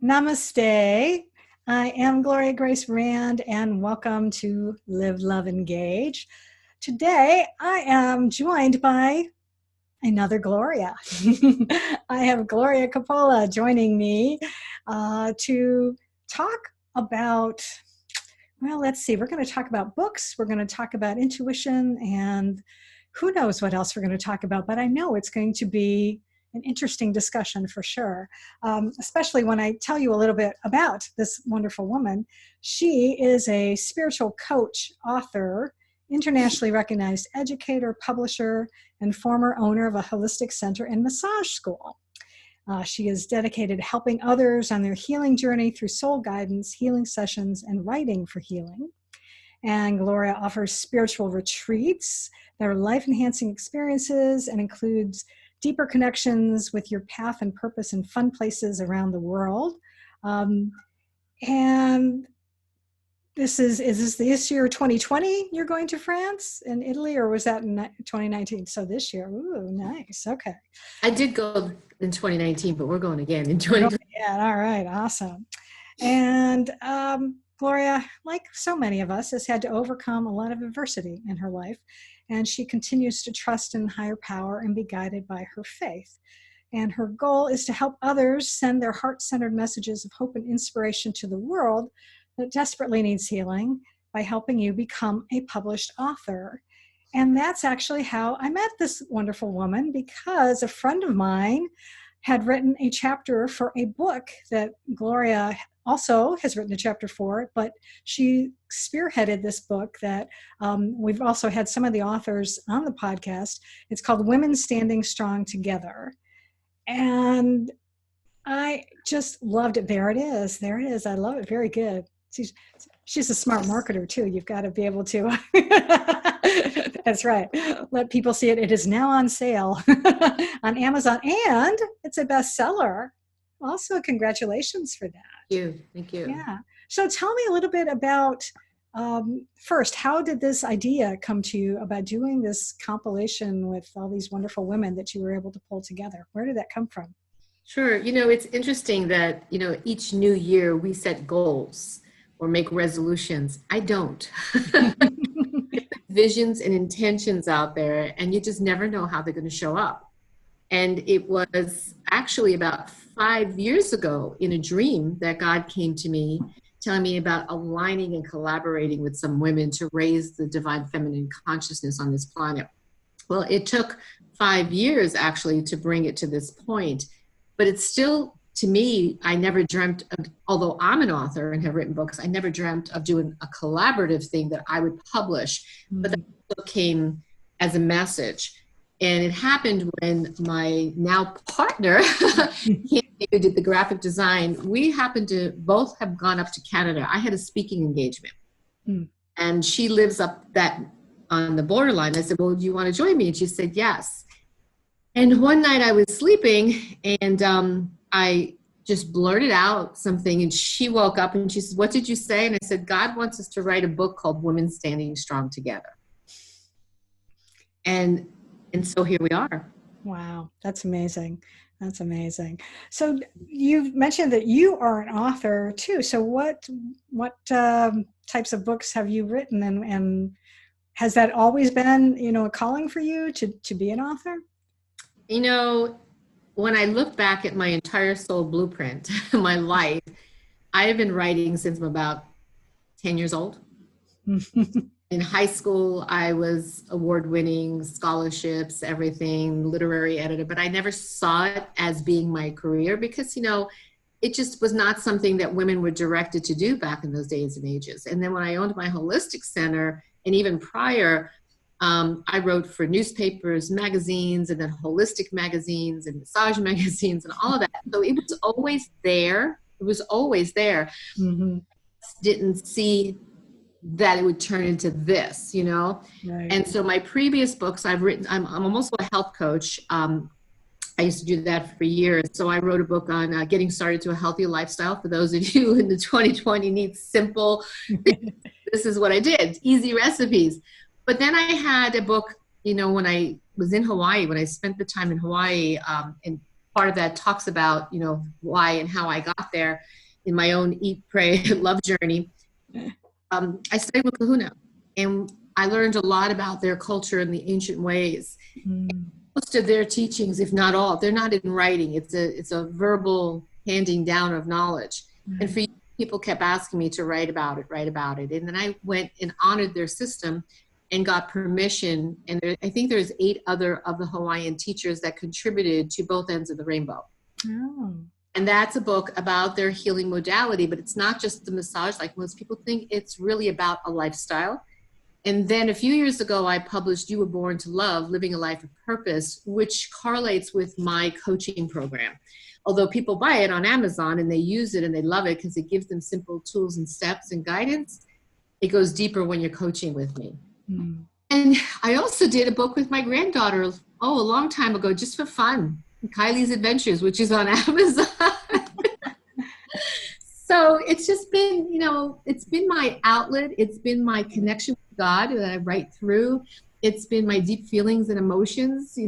Namaste. I am Gloria Grace Rand, and welcome to Live, Love, Engage. Today, I am joined by another Gloria. I have Gloria Coppola joining me to talk about, well, let's see, we're going to talk about books, we're going to talk about intuition, and who knows what else we're going to talk about, but I know it's going to be an interesting discussion for sure, especially when I tell you a little bit about this wonderful woman. She is a spiritual coach, author, internationally recognized educator, publisher, and former owner of a holistic center and massage school. She is dedicated to helping others on their healing journey through soul guidance, healing sessions, and writing for healing. And Gloria offers spiritual retreats that are life-enhancing experiences and includes deeper connections with your path and purpose in fun places around the world. And this is this year 2020 you're going to France and Italy, or was that in 2019? So this year. Ooh, nice. Okay. I did go in 2019, but we're going again in 2020. Yeah, all right, awesome. And Gloria, like so many of us, has had to overcome a lot of adversity in her life, and she continues to trust in higher power and be guided by her faith. And her goal is to help others send their heart-centered messages of hope and inspiration to the world that desperately needs healing by helping you become a published author. And that's actually how I met this wonderful woman, because a friend of mine had written a chapter for a book that Gloria also has written a chapter for, but she spearheaded this book that we've also had some of the authors on the podcast. It's called Women Standing Strong Together. And I just loved it. There it is. There it is. I love it. Very good. She's a smart marketer too. You've got to be able to, that's right, let people see it. It is now on sale on Amazon, and it's a bestseller. Also, congratulations for that. Thank you. Yeah. So tell me a little bit about, first, how did this idea come to you about doing this compilation with all these wonderful women that you were able to pull together? Where did that come from? Sure. It's interesting that, each new year we set goals or make resolutions. I don't. Visions and intentions out there, and you just never know how they're going to show up. And it was actually about 5 years ago in a dream that God came to me telling me about aligning and collaborating with some women to raise the divine feminine consciousness on this planet. Well, it took 5 years actually to bring it to this point, but it's still, to me, I never dreamt of, although I'm an author and have written books, I never dreamt of doing a collaborative thing that I would publish, but that book came as a message. And it happened when my now partner, he who did the graphic design, we happened to both have gone up to Canada. I had a speaking engagement, and she lives up that on the borderline. I said, well, do you want to join me? And she said, yes. And one night I was sleeping, and I just blurted out something, and she woke up and she said, what did you say? And I said, God wants us to write a book called Women Standing Strong Together. And so here we are. Wow, that's amazing. That's amazing. So you've mentioned that you are an author too. So what types of books have you written, and has that always been, a calling for you to be an author? When I look back at my entire soul blueprint, my life, I have been writing since I'm about 10 years old. In high school, I was award-winning, scholarships, everything, literary editor, but I never saw it as being my career because, it just was not something that women were directed to do back in those days and ages. And then when I owned my holistic center, and even prior, I wrote for newspapers, magazines, and then holistic magazines and massage magazines and all of that. So it was always there. It was always there. Mm-hmm. Didn't see that it would turn into this, Right. And so my previous books I've written, I'm also a health coach. I used to do that for years. So I wrote a book on getting started to a healthy lifestyle. For those of you in the 2020 needs simple, this is what I did, easy recipes. But then I had a book, when I was in Hawaii, when I spent the time in Hawaii, and part of that talks about, why and how I got there in my own eat, pray, love journey. I studied with Kahuna, and I learned a lot about their culture and the ancient ways. Mm. Most of their teachings, if not all, they're not in writing. It's a verbal handing down of knowledge. And for years, people kept asking me to write about it, write about it. And then I went and honored their system and got permission. And I think there's 8 other of the Hawaiian teachers that contributed to both ends of the rainbow. Oh. And that's a book about their healing modality, but it's not just the massage like most people think. It's really about a lifestyle. And then a few years ago, I published You Were Born to Love, Living a Life of Purpose, which correlates with my coaching program. Although people buy it on Amazon and they use it and they love it because it gives them simple tools and steps and guidance, it goes deeper when you're coaching with me. Mm. And I also did a book with my granddaughter, a long time ago, just for fun, Kylie's Adventures, which is on Amazon. So it's just been, it's been my outlet. It's been my connection with God that I write through. It's been my deep feelings and emotions,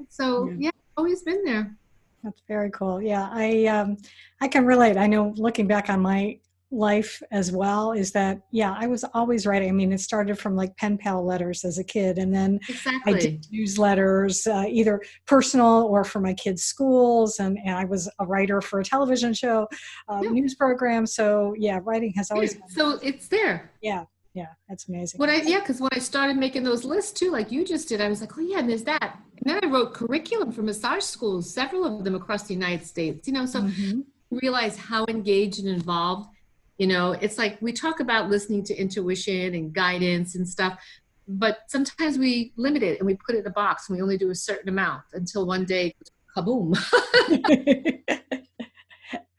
So yeah, always been there. That's very cool. Yeah, I can relate. I know looking back on my life as well is that, I was always writing. I mean, it started from like pen pal letters as a kid. And then I did newsletters, either personal or for my kids' schools. And I was a writer for a television show, news program. So writing has always been. So it's there. Yeah. Yeah. That's amazing. Because when I started making those lists too, like you just did, I was like, and there's that. And then I wrote curriculum for massage schools, several of them across the United States, so realize how engaged and involved. It's like we talk about listening to intuition and guidance and stuff, but sometimes we limit it and we put it in a box and we only do a certain amount until one day, kaboom.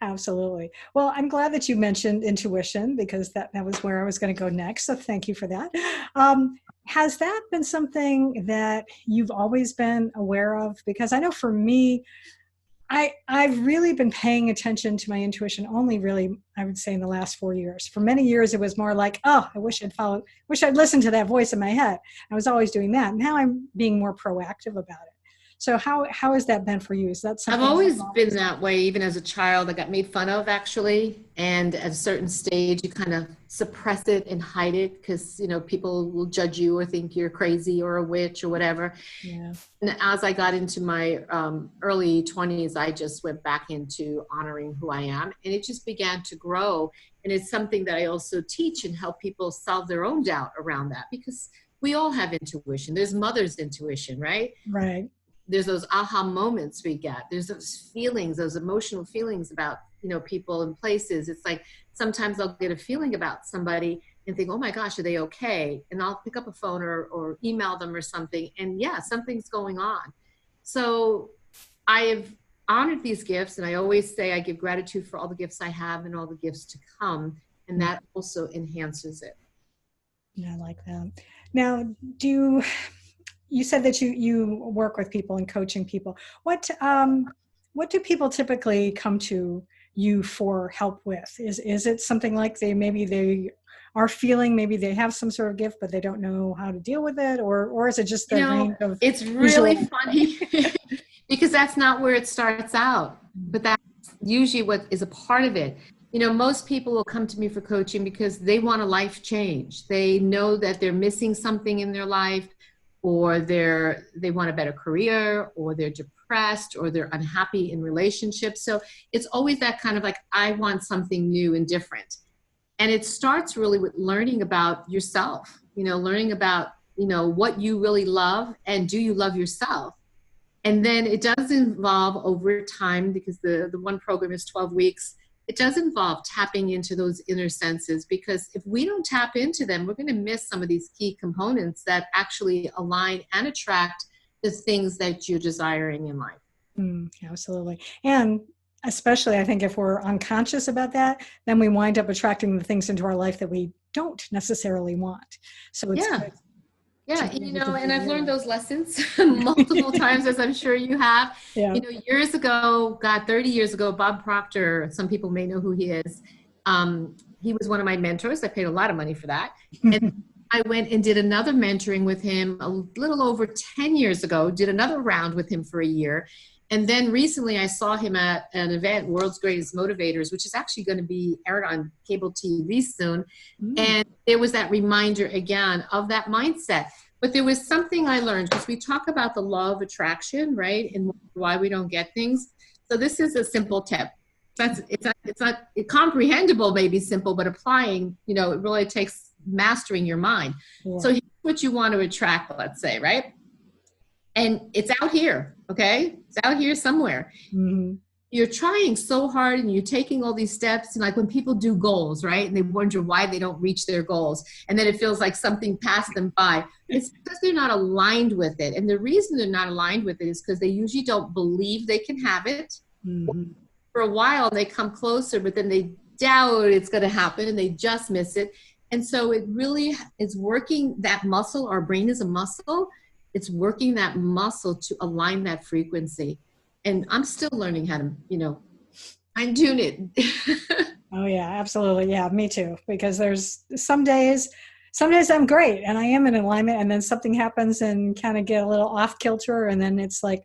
Absolutely. Well, I'm glad that you mentioned intuition because that was where I was going to go next. So thank you for that. Has that been something that you've always been aware of? Because I know for me, I've really been paying attention to my intuition only really, I would say, in the last 4 years. For many years, it was more like, I wish I'd listened to that voice in my head. I was always doing that. Now I'm being more proactive about it. So how has that been for you? Is that something? I've always been that way, even as a child. I got made fun of, actually. And at a certain stage, you kind of suppress it and hide it because, people will judge you or think you're crazy or a witch or whatever. Yeah. And as I got into my early 20s, I just went back into honoring who I am. And it just began to grow. And it's something that I also teach and help people solve their own doubt around that because we all have intuition. There's mother's intuition, right? Right. There's those aha moments we get. There's those feelings, those emotional feelings about, people and places. It's like sometimes I'll get a feeling about somebody and think, oh my gosh, are they okay? And I'll pick up a phone or email them or something. And something's going on. So I have honored these gifts. And I always say I give gratitude for all the gifts I have and all the gifts to come. And that also enhances it. Yeah, I like that. Now, you said that you work with people and coaching people. What do people typically come to you for help with? Is it something like they are feeling maybe they have some sort of gift, but they don't know how to deal with it? Or is it just the range of... It's really funny because that's not where it starts out, but that's usually what is a part of it. Most people will come to me for coaching because they want a life change. They know that they're missing something in their life, or they want a better career, or they're depressed, or they're unhappy in relationships. So it's always that kind of like, I want something new and different. And it starts really with learning about yourself, learning about, what you really love and do you love yourself? And then it does involve over time, because the one program is 12 weeks, it does involve tapping into those inner senses, because if we don't tap into them, we're going to miss some of these key components that actually align and attract the things that you're desiring in life. Absolutely. And especially, I think if we're unconscious about that, then we wind up attracting the things into our life that we don't necessarily want. So it's good. Yeah, and I've learned those lessons multiple times, as I'm sure you have. Yeah. Years ago, 30 years ago, Bob Proctor, some people may know who he is. He was one of my mentors. I paid a lot of money for that. And I went and did another mentoring with him a little over 10 years ago, did another round with him for a year. And then recently I saw him at an event, World's Greatest Motivators, which is actually going to be aired on cable TV soon. And there was that reminder again of that mindset. But there was something I learned, because we talk about the law of attraction, right? And why we don't get things. So this is a simple tip. It's not comprehensible, maybe simple, but applying, it really takes mastering your mind. Yeah. So here's what you want to attract, let's say, right? And it's out here, okay? It's out here somewhere. Mm-hmm. You're trying so hard and you're taking all these steps. And like when people do goals, right? And they wonder why they don't reach their goals. And then it feels like something passed them by. It's because they're not aligned with it. And the reason they're not aligned with it is because they usually don't believe they can have it. Mm-hmm. For a while, they come closer, but then they doubt it's going to happen and they just miss it. And so it really is working that muscle. Our brain is a muscle. It's working that muscle to align that frequency. And I'm still learning how to, fine tune it. Oh yeah, absolutely. Yeah, me too. Because there's some days I'm great and I am in alignment, and then something happens and kind of get a little off kilter. And then it's like,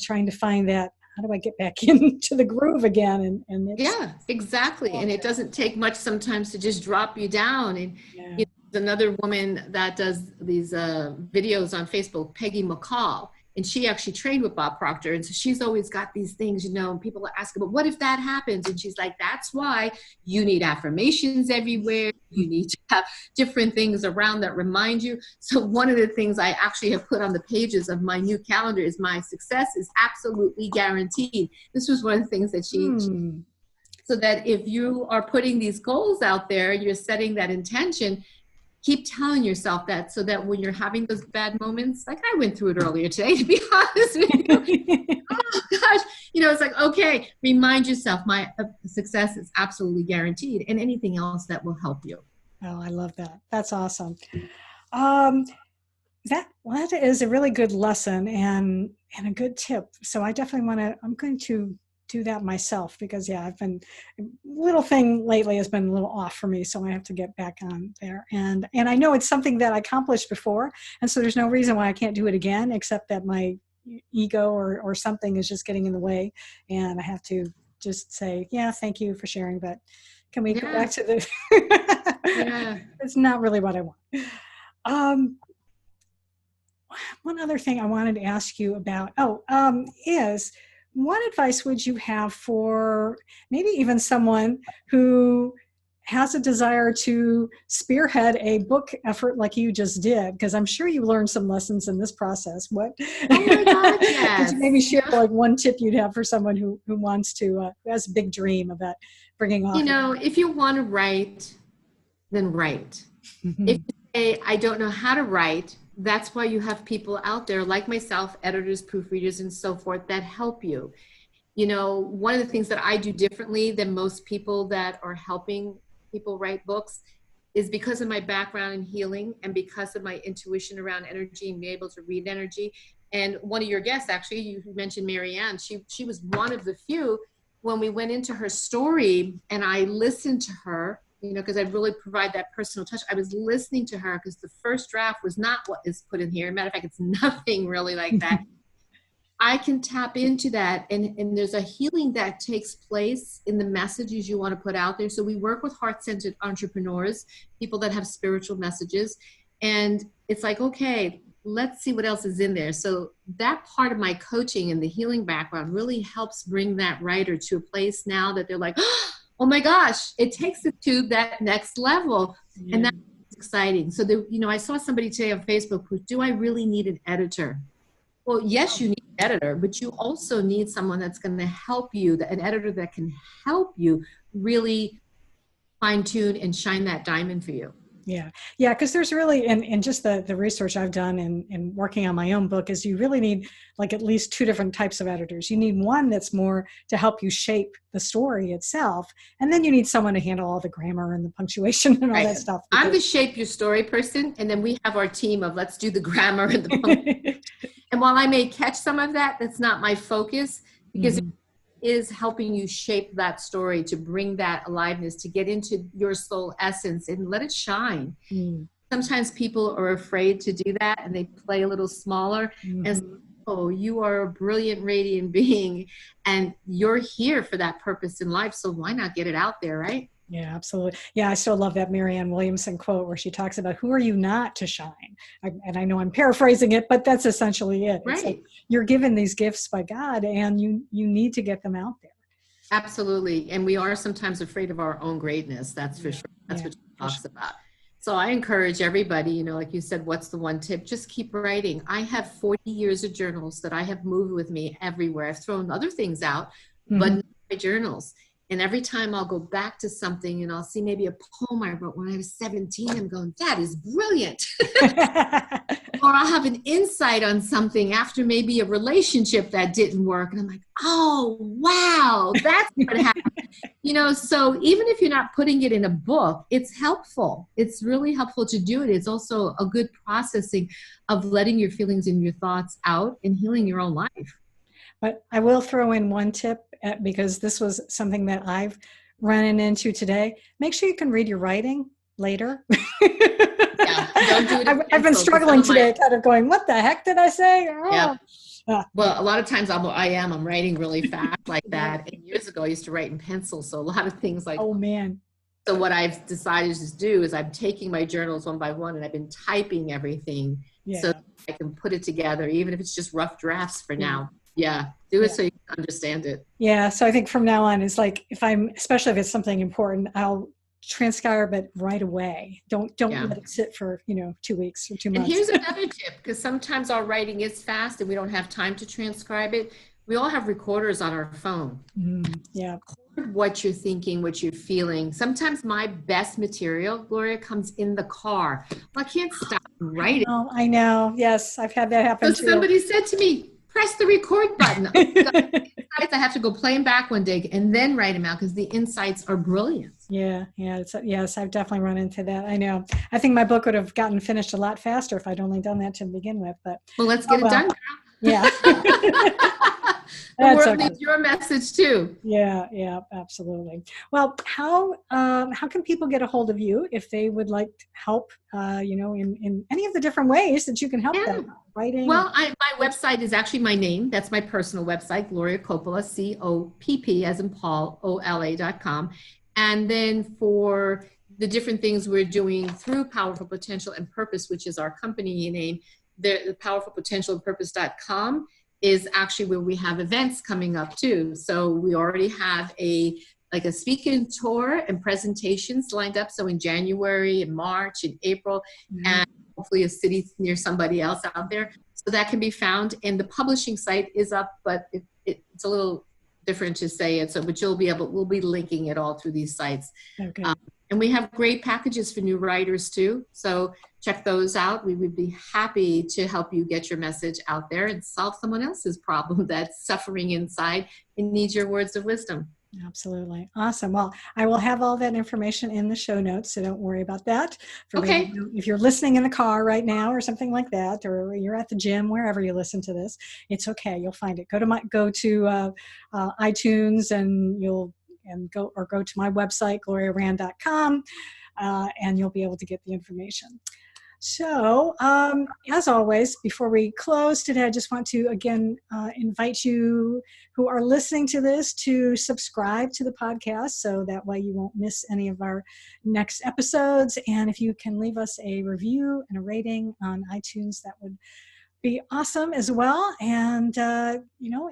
trying to find that, how do I get back into the groove again? And it's, yeah, exactly. And it doesn't take much sometimes to just drop you down. And there's another woman that does these videos on Facebook, Peggy McCall. And she actually trained with Bob Proctor. And so she's always got these things, and people ask her, but what if that happens? And she's like, that's why you need affirmations everywhere. You need to have different things around that remind you. So one of the things I actually have put on the pages of my new calendar is my success is absolutely guaranteed. This was one of the things that she so that if you are putting these goals out there, you're setting that intention, keep telling yourself that, so that when you're having those bad moments, like I went through it earlier today, to be honest with you, oh gosh, it's like, okay, remind yourself my success is absolutely guaranteed, and anything else that will help you. Oh, I love that. That's awesome. That is a really good lesson and a good tip. So I definitely I'm going to do that myself, because I've been, little thing lately has been a little off for me, so I have to get back on there. And I know it's something that I accomplished before, and so there's no reason why I can't do it again, except that my ego or something is just getting in the way, and I have to just say, thank you for sharing, but can we go back to the it's not really what I want. One other thing I wanted to ask you about is, what advice would you have for maybe even someone who has a desire to spearhead a book effort like you just did? Because I'm sure you learned some lessons in this process. What? Oh my God, yes. Could you maybe share like one tip you'd have for someone who wants to, who has a big dream about bringing off? If you want to write, then write. If you say, I don't know how to write, that's why you have people out there like myself, editors, proofreaders, and so forth, that help you. One of the things that I do differently than most people that are helping people write books is because of my background in healing and because of my intuition around energy and being able to read energy. And one of your guests, actually, you mentioned Marianne, she was one of the few. When we went into her story and I listened to her, because I really provide that personal touch. I was listening to her because the first draft was not what is put in here. Matter of fact, it's nothing really like that. I can tap into that. And there's a healing that takes place in the messages you want to put out there. So we work with heart-centered entrepreneurs, people that have spiritual messages. And it's like, okay, let's see what else is in there. So that part of my coaching and the healing background really helps bring that writer to a place now that they're like, oh my gosh, it takes it to that next level. And that's exciting. So, I saw somebody today on Facebook who, do I really need an editor? Well, yes, you need an editor, but you also need someone that's going to help you, an editor that can help you really fine tune and shine that diamond for you. Yeah. Because there's really, and just the research I've done in working on my own book, is you really need like at least two different types of editors. You need one that's more to help you shape the story itself. And then you need someone to handle all the grammar and the punctuation and all that stuff. I'm the shape your story person. And then we have our team of let's do the grammar and the punctuation. And while I may catch some of that, that's not my focus, because is helping you shape that story, to bring that aliveness, to get into your soul essence and let it shine. Sometimes people are afraid to do that and they play a little smaller. And oh, you are a brilliant, radiant being, and you're here for that purpose in life. So why not get it out there, right? Yeah, absolutely. Yeah, I still love that Marianne Williamson quote where she talks about who are you not to shine? And I know I'm paraphrasing it, but that's essentially it. It's like Right. you're given these gifts by God, and you need to get them out there. Absolutely. And we are sometimes afraid of our own greatness. That's for Yeah, sure. That's yeah, what she for sure. talks about. So I encourage everybody, like you said, what's the one tip? Just keep writing. I have 40 years of journals that I have moved with me everywhere. I've thrown other things out, but Mhm. not my journals. And every time I'll go back to something and I'll see maybe a poem I wrote when I was 17, I'm going, that is brilliant. Or I'll have an insight on something after maybe a relationship that didn't work. And I'm like, oh, wow, that's what happened. So even if you're not putting it in a book, it's helpful. It's really helpful to do it. It's also a good processing of letting your feelings and your thoughts out and healing your own life. But I will throw in one tip because this was something that I've run into today. Make sure you can read your writing later. Yeah, don't do it in I've been pencil because some struggling of my, today, kind of going, what the heck did I say? yeah. Oh. Well, a lot of times I'm writing really fast like Yeah. that. And years ago, I used to write in pencil. So a lot of things like, Oh, man. so what I've decided to do is I'm taking my journals one by one and I've been typing everything so Yeah. I can put it together, even if it's just rough drafts for Yeah. now. Yeah, do it Yeah. so you can understand it. Yeah. So I think from now on, it's like especially if it's something important, I'll transcribe it right away. Don't Yeah. let it sit for 2 weeks or two And months. here's another tip, because sometimes our writing is fast and we don't have time to transcribe it. We all have recorders on our phone. Yeah. What you're thinking, what you're feeling. Sometimes my best material, Gloria, comes in the car. Well, I can't stop and write it. I know. Yes, I've had that So happen too. somebody said to me, press the record button. Oh my God. Insights, I have to go play them back one day and then write them out because the insights are brilliant. Yeah, yes, I've definitely run into that. I know. I think my book would have gotten finished a lot faster if I'd only done that to begin with, but Well, let's oh get it well. done. Yeah. The That's world okay. needs your message too. Yeah, absolutely. Well, how can people get a hold of you if they would like help, in any of the different ways that you can help Yeah. them, writing or Well, my website is actually my name. That's my personal website, Gloria Coppola, COPP, as in Paul, OLA.com. And then for the different things we're doing through Powerful Potential and Purpose, which is our company name, the Powerful Potential and Purpose.com is actually where we have events coming up too. So we already have a speaking tour and presentations lined up. So in January and March and April, Mhm. and hopefully a city near somebody else out there. So that can be found. And the publishing site is up, but it's a little different to say it. So, but we'll be linking it all through these sites. Okay. And we have great packages for new writers too. So check those out. We would be happy to help you get your message out there and solve someone else's problem that's suffering inside and needs your words of wisdom. Absolutely. Awesome. Well, I will have all that information in the show notes, so don't worry about that. For those of Okay. you, if you're listening in the car right now or something like that, or you're at the gym, wherever you listen to this, it's okay. You'll find it. Go to iTunes and go to my website, gloriarand.com, and you'll be able to get the information. So, as always, before we close today, I just want to again invite you who are listening to this to subscribe to the podcast so that way you won't miss any of our next episodes. And if you can leave us a review and a rating on iTunes, that would be awesome as well. And,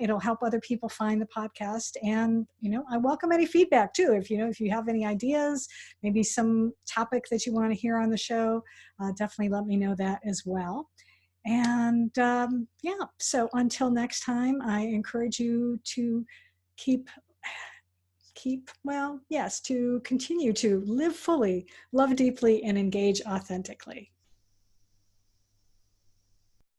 it'll help other people find the podcast. And, I welcome any feedback too. If you have any ideas, maybe some topic that you want to hear on the show, definitely let me know that as well. And so until next time, I encourage you to to continue to live fully, love deeply, and engage authentically.